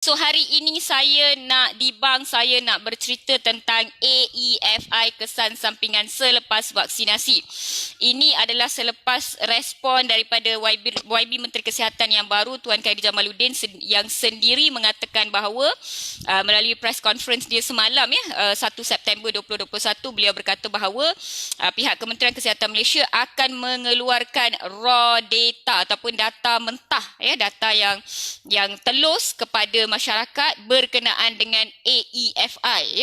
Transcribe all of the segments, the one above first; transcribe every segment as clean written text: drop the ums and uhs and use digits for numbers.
So hari ini saya nak bercerita tentang AEFI, kesan sampingan selepas vaksinasi. Ini adalah selepas respon daripada YB Menteri Kesihatan yang baru, Tuan Khairy Jamaluddin, yang sendiri mengatakan bahawa melalui press conference dia semalam 1 September 2021, beliau berkata bahawa pihak Kementerian Kesihatan Malaysia akan mengeluarkan raw data ataupun data mentah, data yang telus kepada masyarakat berkenaan dengan AEFI,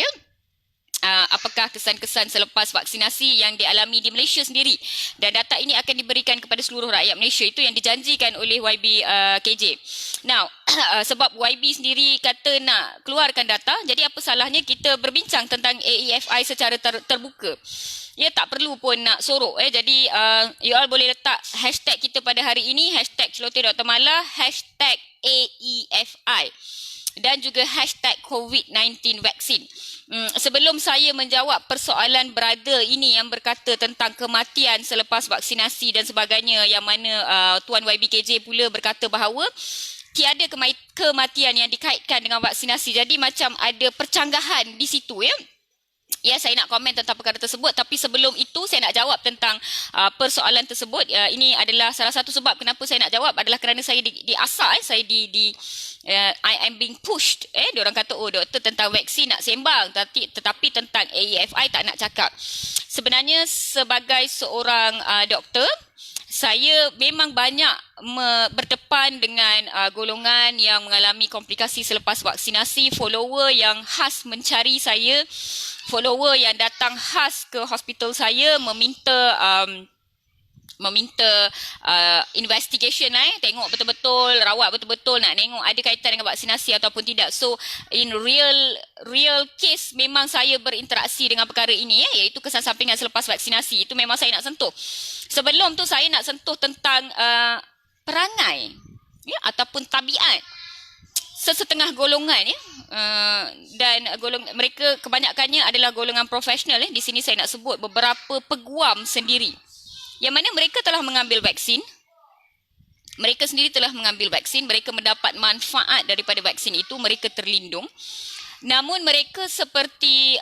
apakah kesan-kesan selepas vaksinasi yang dialami di Malaysia sendiri, dan data ini akan diberikan kepada seluruh rakyat Malaysia. Itu yang dijanjikan oleh YB KJ. Now, sebab YB sendiri kata nak keluarkan data, jadi apa salahnya kita berbincang tentang AEFI secara terbuka. Ya, tak perlu pun nak sorok. Jadi you all boleh letak hashtag kita pada hari ini, hashtag Celoteh Dr. Mala, hashtag AEFI, dan juga hashtag COVID-19 vaksin. Sebelum saya menjawab persoalan brother ini yang berkata tentang kematian selepas vaksinasi dan sebagainya, yang mana Tuan YBKJ pula berkata bahawa tiada kematian yang dikaitkan dengan vaksinasi. Jadi macam ada percanggahan di situ, ya. Ya, saya nak komen tentang perkara tersebut, tapi sebelum itu saya nak jawab tentang persoalan tersebut. Ini adalah salah satu sebab kenapa saya nak jawab, adalah kerana saya diasar, saya I am being pushed. Diorang kata, oh doktor tentang vaksin nak sembang, tetapi tentang AEFI tak nak cakap. Sebenarnya sebagai seorang doktor, saya memang banyak berdepan dengan golongan yang mengalami komplikasi selepas vaksinasi, follower yang khas mencari saya, follower yang datang khas ke hospital saya meminta investigation tengok betul-betul, rawat betul-betul, nak tengok ada kaitan dengan vaksinasi ataupun tidak. So in real case memang saya berinteraksi dengan perkara ini, iaitu kesan sampingan selepas vaksinasi. Itu memang saya nak sentuh. Sebelum tu saya nak sentuh tentang perangai, ataupun tabiat sesetengah golongan, dan mereka kebanyakannya adalah golongan profesional. Di sini saya nak sebut beberapa peguam sendiri, yang mana mereka telah mengambil vaksin. Mereka sendiri telah mengambil vaksin, mereka mendapat manfaat daripada vaksin itu, mereka terlindung. Namun mereka seperti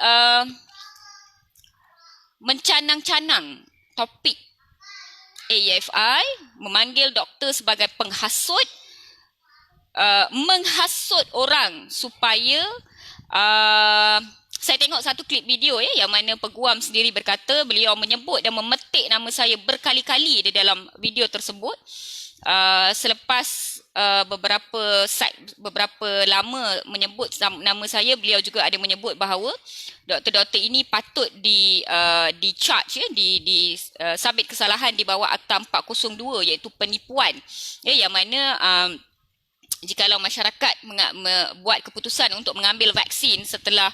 mencanang-canang topik AEFI, memanggil doktor sebagai penghasut, menghasut orang supaya saya tengok satu klip video yang mana peguam sendiri berkata beliau menyebut dan memetik nama saya berkali-kali di dalam video tersebut. Selepas beberapa lama menyebut nama saya, beliau juga ada menyebut bahawa doktor-doktor ini patut di charge, sabit kesalahan di bawah Akta 402, iaitu penipuan, yang mana jikalau masyarakat buat keputusan untuk mengambil vaksin setelah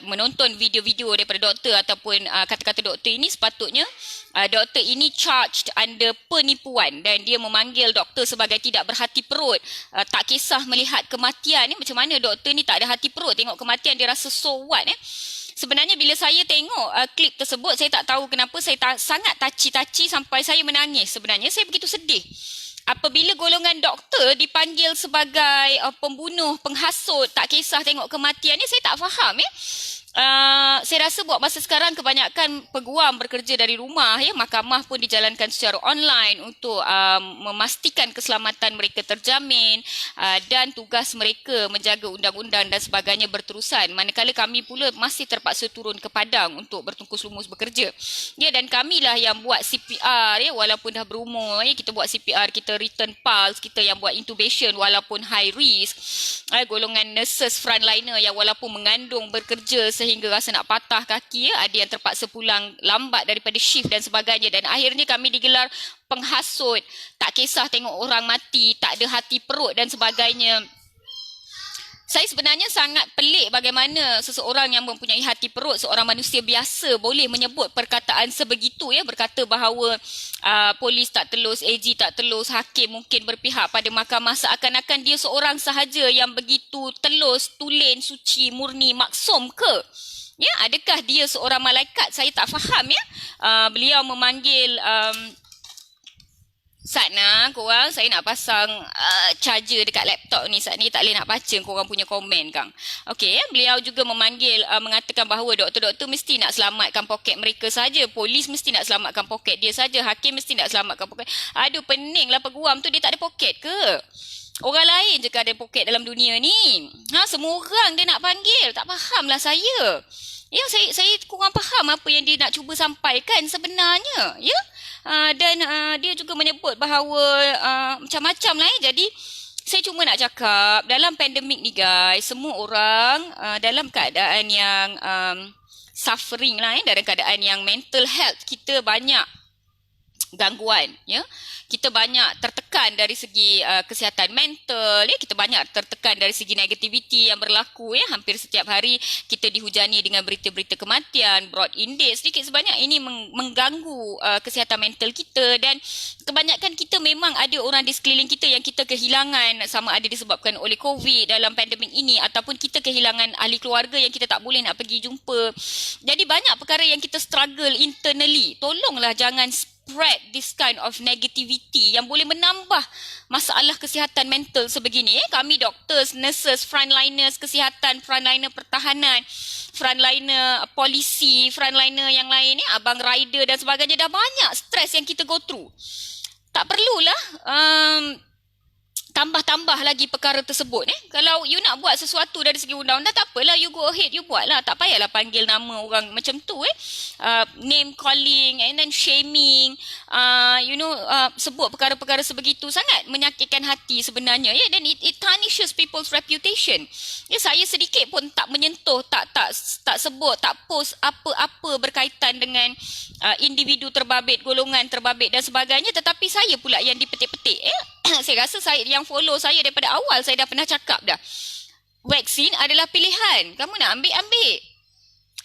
menonton video-video daripada doktor ataupun kata-kata doktor ini, sepatutnya doktor ini charged under penipuan, dan dia memanggil doktor sebagai tidak berhati perut. Tak kisah melihat kematian, macam mana doktor ni tak ada hati perut, tengok kematian dia rasa so what. Sebenarnya bila saya tengok klip tersebut, saya tak tahu kenapa saya sangat taci-taci sampai saya menangis. Sebenarnya saya begitu sedih apabila golongan doktor dipanggil sebagai pembunuh, penghasut, tak kisah tengok kematian ni. Saya tak faham. Saya rasa buat masa sekarang kebanyakan peguam bekerja dari rumah, mahkamah pun dijalankan secara online untuk memastikan keselamatan mereka terjamin, dan tugas mereka menjaga undang-undang dan sebagainya berterusan, manakala kami pula masih terpaksa turun ke padang untuk bertungkus lumus bekerja. Dan kamilah yang buat CPR, walaupun dah berumur, kita buat CPR, kita return pulse, kita yang buat intubation walaupun high risk, golongan nurses frontliner yang walaupun mengandung bekerja sehingga rasa nak patah kaki, ada yang terpaksa pulang lambat daripada shift dan sebagainya, dan akhirnya kami digelar penghasut, tak kisah tengok orang mati, tak ada hati perut dan sebagainya. Saya sebenarnya sangat pelik bagaimana seseorang yang mempunyai hati perut, seorang manusia biasa, boleh menyebut perkataan sebegitu, berkata bahawa polis tak telus, AG tak telus, hakim mungkin berpihak pada mahkamah, seakan-akan dia seorang sahaja yang begitu telus, tulen, suci, murni, maksum ke? Adakah dia seorang malaikat? Saya tak faham. Beliau memanggil Satna, korang saya nak pasang charger dekat laptop ni. Saat ni tak boleh nak baca korang punya komen, Kang. Okey, beliau juga memanggil, mengatakan bahawa doktor-doktor mesti nak selamatkan poket mereka saja. Polis mesti nak selamatkan poket dia saja. Hakim mesti nak selamatkan poket. Aduh, peninglah peguam tu, dia tak ada poket ke? Orang lain je ke ada poket dalam dunia ni? Semua orang dia nak panggil. Tak fahamlah saya. Ya, saya kurang faham apa yang dia nak cuba sampaikan sebenarnya. Ya, dan dia juga menyebut bahawa macam-macam lah. Jadi saya cuma nak cakap dalam pandemik ni guys, semua orang dalam keadaan yang suffering lah, dalam keadaan yang mental health kita banyak gangguan, ya. Kita banyak tertekan dari segi kesihatan mental, ya. Kita banyak tertekan dari segi negativiti yang berlaku, ya. Hampir setiap hari kita dihujani dengan berita-berita kematian, broad index, sedikit sebanyak ini mengganggu kesihatan mental kita. Dan kebanyakan kita memang ada orang di sekeliling kita yang kita kehilangan, sama ada disebabkan oleh COVID dalam pandemik ini, ataupun kita kehilangan ahli keluarga yang kita tak boleh nak pergi jumpa. Jadi banyak perkara yang kita struggle internally. Tolonglah jangan spread this kind of negativity yang boleh menambah masalah kesihatan mental sebegini. Kami doctors, nurses, frontliners kesihatan, frontliner pertahanan, frontliner polisi, frontliner yang lain, abang rider dan sebagainya, dah banyak stres yang kita go through. Tak perlulah tambah-tambah lagi perkara tersebut. Kalau you nak buat sesuatu dari segi undang-undang, tak apalah, you go ahead, you buat lah. Tak payahlah panggil nama orang macam tu. Name calling and then shaming, sebut perkara-perkara sebegitu sangat menyakitkan hati sebenarnya. Dan it tarnishes people's reputation. Saya sedikit pun tak menyentuh, tak sebut, tak post apa-apa berkaitan dengan individu terbabit, golongan terbabit dan sebagainya, tetapi saya pula yang dipetik-petik. Saya rasa saya yang follow saya daripada awal, saya dah pernah cakap dah. Vaksin adalah pilihan. Kamu nak ambil.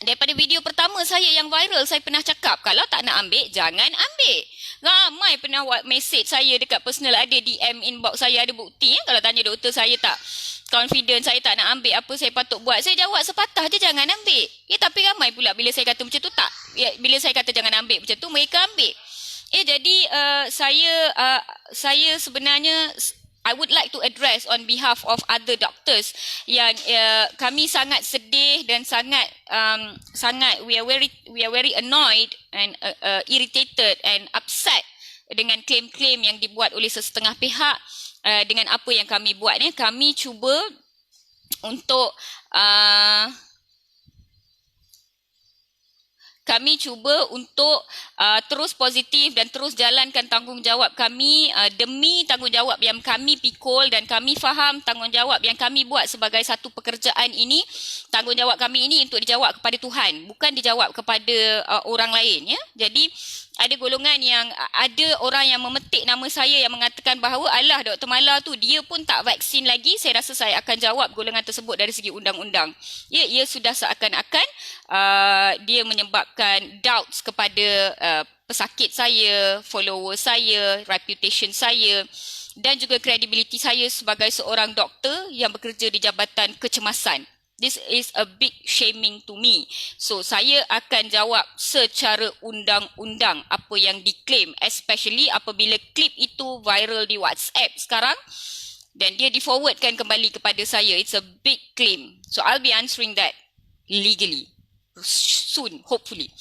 Daripada video pertama saya yang viral, saya pernah cakap, kalau tak nak ambil, jangan ambil. Ramai pernah buat message saya dekat personal, ada DM inbox saya, ada bukti. Kalau tanya doktor saya tak confident, saya tak nak ambil, apa saya patut buat? Saya jawab sepatah je, jangan ambil. Tapi ramai pula bila saya kata macam tu tak. Bila saya kata jangan ambil macam tu, mereka ambil. Jadi saya sebenarnya I would like to address on behalf of other doctors yang kami sangat sedih dan sangat we are very annoyed and irritated and upset dengan klaim-klaim yang dibuat oleh sesetengah pihak dengan apa yang kami buat. Kami cuba untuk terus positif dan terus jalankan tanggungjawab kami demi tanggungjawab yang kami pikul, dan kami faham tanggungjawab yang kami buat sebagai satu pekerjaan ini, tanggungjawab kami ini untuk dijawab kepada Tuhan, bukan dijawab kepada orang lain. Jadi ada golongan yang, ada orang yang memetik nama saya yang mengatakan bahawa alah Dr. Mala tu dia pun tak vaksin lagi. Saya rasa saya akan jawab golongan tersebut dari segi undang-undang. Ia sudah seakan-akan dia menyebabkan doubts kepada pesakit saya, follower saya, reputation saya dan juga kredibiliti saya sebagai seorang doktor yang bekerja di Jabatan Kecemasan. This is a big shaming to me. So, saya akan jawab secara undang-undang apa yang diklaim, especially apabila klip itu viral di WhatsApp sekarang dan dia di-forwardkan kembali kepada saya. It's a big claim. So, I'll be answering that legally soon, hopefully.